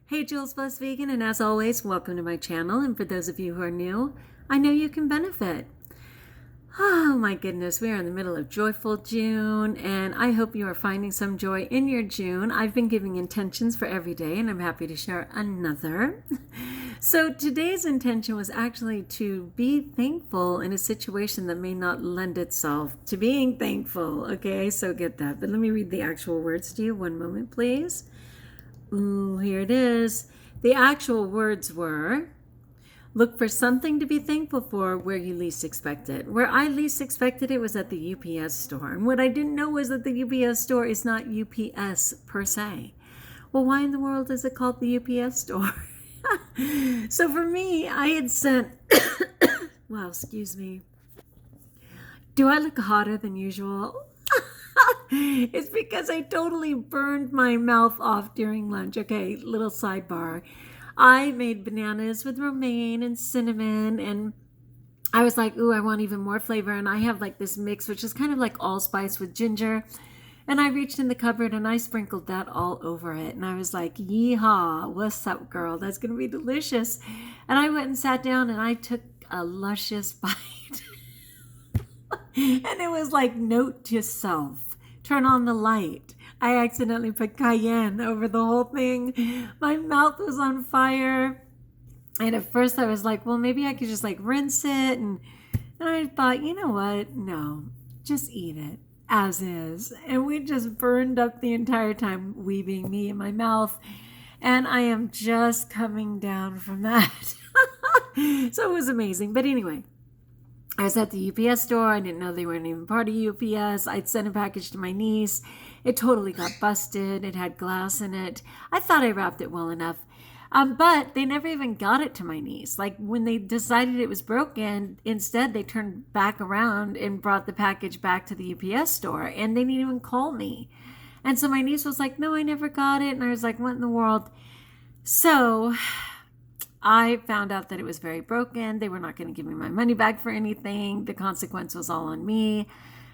Hey, Jules Plus Vegan, and as always, welcome to my channel. And for those of you who are new, I know you can benefit. Oh my goodness, we are in the middle of joyful June, and I hope you are finding some joy in your June. I've been giving intentions for every day, and I'm happy to share another. So today's intention was actually to be thankful in a situation that may not lend itself to being thankful. Okay, so get that. But let me read the actual words to you. One moment, please. Ooh, here it is. The actual words were, look for something to be thankful for where you least expect it. Where I least expected it was at the UPS store. And what I didn't know was that the UPS store is not UPS per se. Well, why in the world is it called the UPS store? So for me, I had sent, wow, excuse me. Do I look hotter than usual? It's because I totally burned my mouth off during lunch. Okay, little sidebar. I made bananas with romaine and cinnamon, and I was like, ooh, I want even more flavor. And I have like this mix, which is kind of like allspice with ginger. And I reached in the cupboard and I sprinkled that all over it. And I was like, yeehaw, what's up, girl? That's going to be delicious. And I went and sat down and I took a luscious bite. And it was like, note to self, turn on the light. I accidentally put cayenne over the whole thing. My mouth was on fire. And at first I was like, well, maybe I could just like rinse it. And I thought, you know what? No, just eat it as is. And we just burned up the entire time, we being me in my mouth. And I am just coming down from that. So it was amazing. But anyway, I was at the UPS store. I didn't know they weren't even part of UPS. I'd sent a package to my niece. It totally got busted. It had glass in it. I thought I wrapped it well enough. But they never even got it to my niece. Like when they decided it was broken, instead they turned back around and brought the package back to the UPS store. And they didn't even call me. And so my niece was like, no, I never got it. And I was like, what in the world? So I found out that it was very broken. They were not going to give me my money back for anything. The consequence was all on me.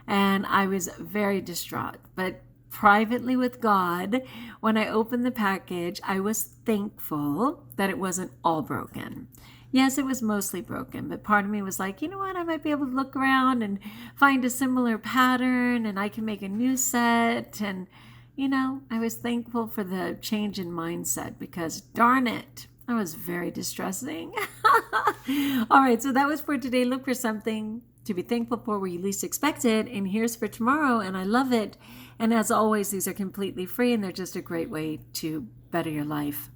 And I was very distraught. But privately with God, when I opened the package, I was thankful that it wasn't all broken. Yes, it was mostly broken, but part of me was like, you know what? I might be able to look around and find a similar pattern and I can make a new set. And, you know, I was thankful for the change in mindset because darn it, that was very distressing. All right, so that was for today. Look for something to be thankful for where you least expect it. And here's for tomorrow, and I love it. And as always, these are completely free, and they're just a great way to better your life.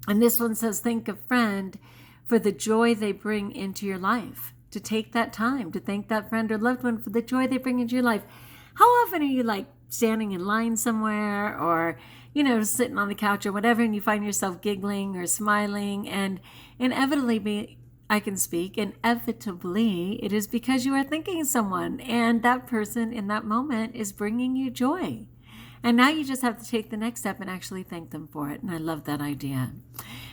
And this one says, thank a friend for the joy they bring into your life. To take that time to thank that friend or loved one for the joy they bring into your life. How often are you like standing in line somewhere or, you know, sitting on the couch or whatever, and you find yourself giggling or smiling, and inevitably, it is because you are thinking of someone, and that person in that moment is bringing you joy. And now you just have to take the next step and actually thank them for it. And I love that idea.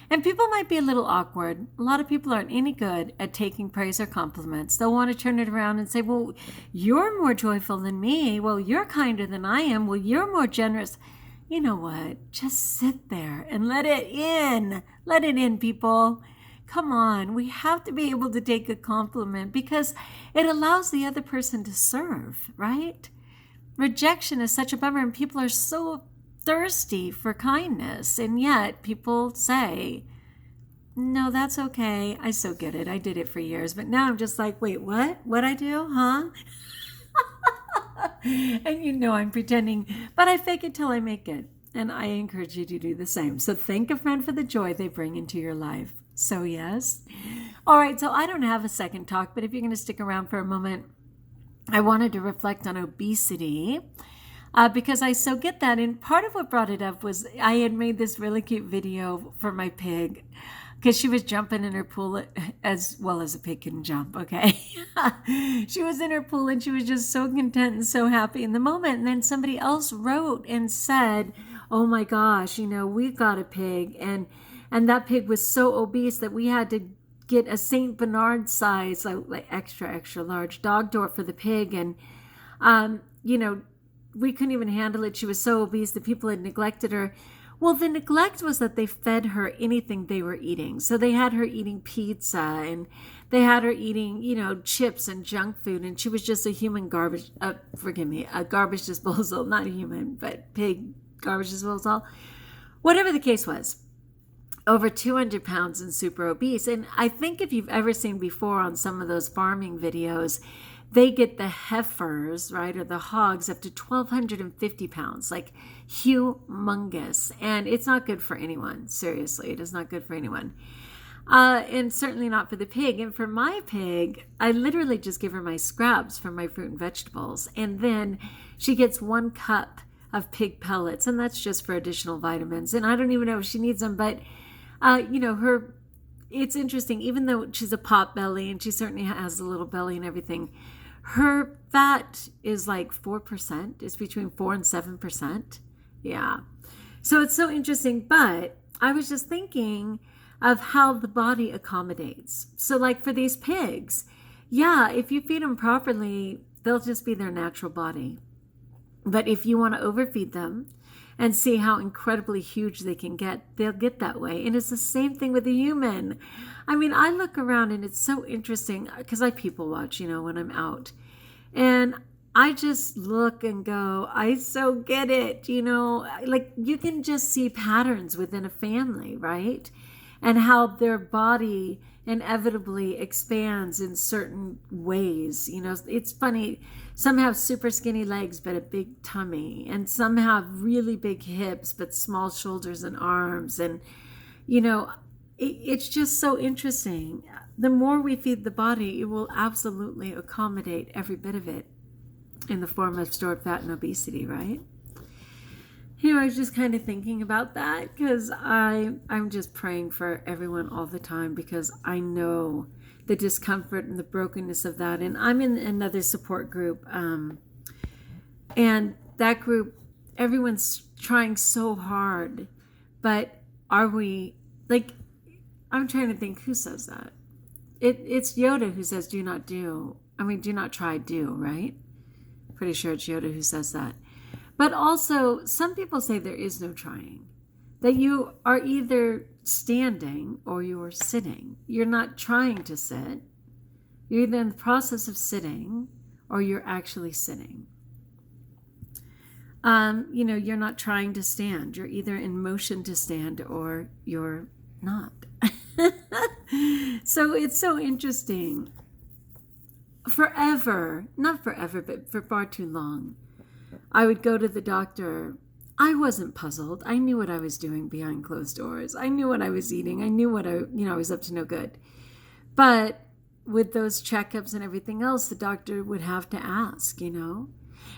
And people might be a little awkward. A lot of people aren't any good at taking praise or compliments. They'll want to turn it around and say, well, you're more joyful than me. Well, you're kinder than I am. Well, you're more generous. You know what? Just sit there and let it in. Let it in, people. Come on, we have to be able to take a compliment because it allows the other person to serve, right? Rejection is such a bummer, and people are so thirsty for kindness, and yet people say, no, that's okay. I so get it. I did it for years, but now I'm just like, wait, what? What'd I do, huh? And you know I'm pretending, but I fake it till I make it, and I encourage you to do the same. So thank a friend for the joy they bring into your life. So yes. All right, so I don't have a second talk, but if you're going to stick around for a moment, I wanted to reflect on obesity because I so get that. And part of what brought it up was I had made this really cute video for my pig because she was jumping in her pool as well as a pig can jump, okay? She was in her pool and she was just so content and so happy in the moment. And then somebody else wrote and said, oh my gosh, you know, we've got a pig and that pig was so obese that we had to get a St. Bernard size, like extra large dog door for the pig. And, you know, we couldn't even handle it. She was so obese that people had neglected her. Well, the neglect was that they fed her anything they were eating. So they had her eating pizza, and they had her eating, chips and junk food. And she was just a human garbage, a garbage disposal, not a human, but pig garbage disposal. Whatever the case was, over 200 pounds and super obese. And I think if you've ever seen before on some of those farming videos, they get the heifers, right, or the hogs up to 1,250 pounds, like humongous. And it's not good for anyone. Seriously, it is not good for anyone. And certainly not for the pig. And for my pig, I literally just give her my scraps from my fruit and vegetables. And then she gets 1 cup of pig pellets, and that's just for additional vitamins. And I don't even know if she needs them, but, it's interesting, even though she's a pot belly and she certainly has a little belly and everything, her fat is like 4%. It's between 4 and 7%. Yeah. So it's so interesting. But I was just thinking of how the body accommodates. So like for these pigs, yeah, if you feed them properly, they'll just be their natural body. But if you want to overfeed them and see how incredibly huge they can get, they'll get that way. And it's the same thing with a human. I mean, I look around and it's so interesting because I people watch, when I'm out. And I just look and go, I so get it, like you can just see patterns within a family, right? And how their body inevitably expands in certain ways. It's funny. Some have super skinny legs, but a big tummy. And some have really big hips, but small shoulders and arms. And, it's just so interesting. The more we feed the body, it will absolutely accommodate every bit of it in the form of stored fat and obesity, right? I was just kind of thinking about that because I'm just praying for everyone all the time because I know the discomfort and the brokenness of that. And I'm in another support group. And that group, everyone's trying so hard. But are we, I'm trying to think who says that. It's Yoda who says do not do. Do not try, do, right? Pretty sure it's Yoda who says that. But also, some people say there is no trying, that you are either standing or you are sitting. You're not trying to sit. You're either in the process of sitting or you're actually sitting. You're not trying to stand. You're either in motion to stand or you're not. So it's so interesting. Not forever, but for far too long, I would go to the doctor. I wasn't puzzled. I knew what I was doing behind closed doors. I knew what I was eating. I knew what I was up to no good. But with those checkups and everything else, the doctor would have to ask, And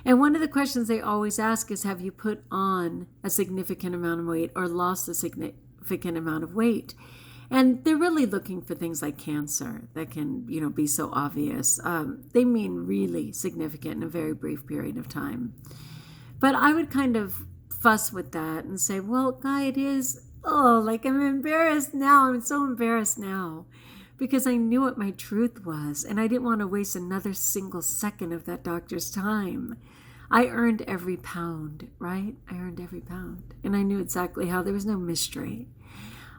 one of the questions they always ask is, have you put on a significant amount of weight or lost a significant amount of weight? And they're really looking for things like cancer that can, be so obvious. They mean really significant in a very brief period of time. But I would kind of fuss with that and say, well, Guy, it is, I'm embarrassed now. I'm so embarrassed now because I knew what my truth was. And I didn't want to waste another single second of that doctor's time. I earned every pound, right? I earned every pound. And I knew exactly how. There was no mystery.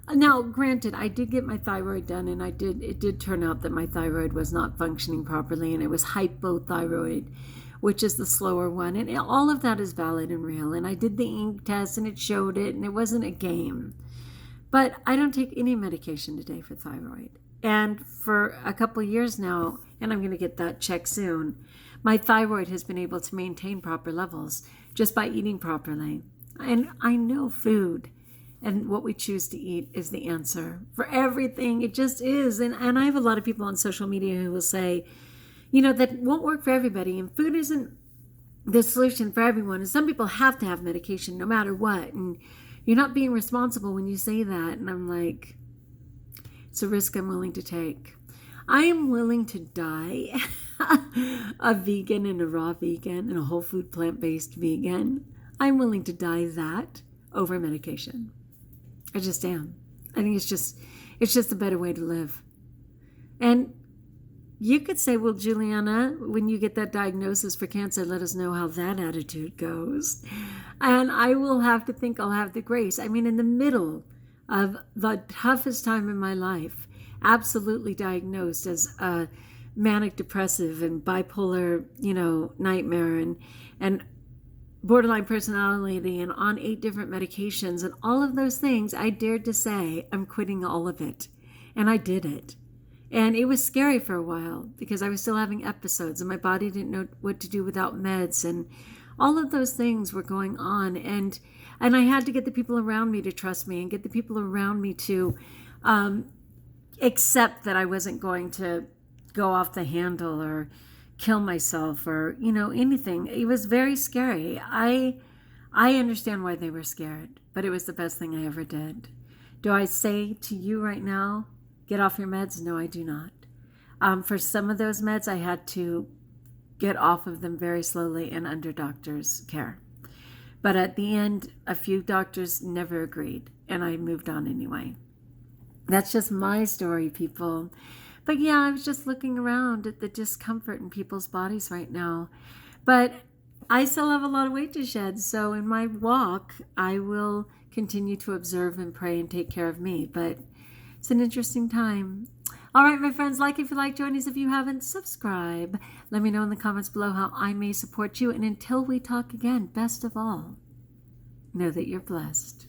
Now, granted, I did get my thyroid done, and it did turn out that my thyroid was not functioning properly, and it was hypothyroid, which is the slower one. And all of that is valid and real. And I did the ink test, and it showed it, and it wasn't a game. But I don't take any medication today for thyroid. And for a couple of years now, and I'm going to get that checked soon, my thyroid has been able to maintain proper levels just by eating properly. And I know food and what we choose to eat is the answer for everything. It just is. And I have a lot of people on social media who will say, that won't work for everybody. And food isn't the solution for everyone. And some people have to have medication no matter what. And you're not being responsible when you say that. And I'm like, it's a risk I'm willing to take. I am willing to die a vegan and a raw vegan and a whole food plant-based vegan. I'm willing to die that over medication. I just am. I think it's just a better way to live. And you could say, well, Juliana, when you get that diagnosis for cancer, let us know how that attitude goes. And I will have to think I'll have the grace. I mean, in the middle of the toughest time in my life, absolutely diagnosed as a manic depressive and bipolar, nightmare and borderline personality and on 8 different medications and all of those things, I dared to say, I'm quitting all of it. And I did it. And it was scary for a while because I was still having episodes and my body didn't know what to do without meds, and all of those things were going on. And I had to get the people around me to trust me and get the people around me to accept that I wasn't going to go off the handle or kill myself or, anything. It was very scary. I understand why they were scared, but it was the best thing I ever did. Do I say to you right now, get off your meds? No, I do not. For some of those meds, I had to get off of them very slowly and under doctor's care. But at the end, a few doctors never agreed, and I moved on anyway. That's just my story, people. But yeah, I was just looking around at the discomfort in people's bodies right now. But I still have a lot of weight to shed. So in my walk, I will continue to observe and pray and take care of me. But it's an interesting time. All right, my friends, like if you like, join us if you haven't, subscribe. Let me know in the comments below how I may support you. And until we talk again, best of all, know that you're blessed.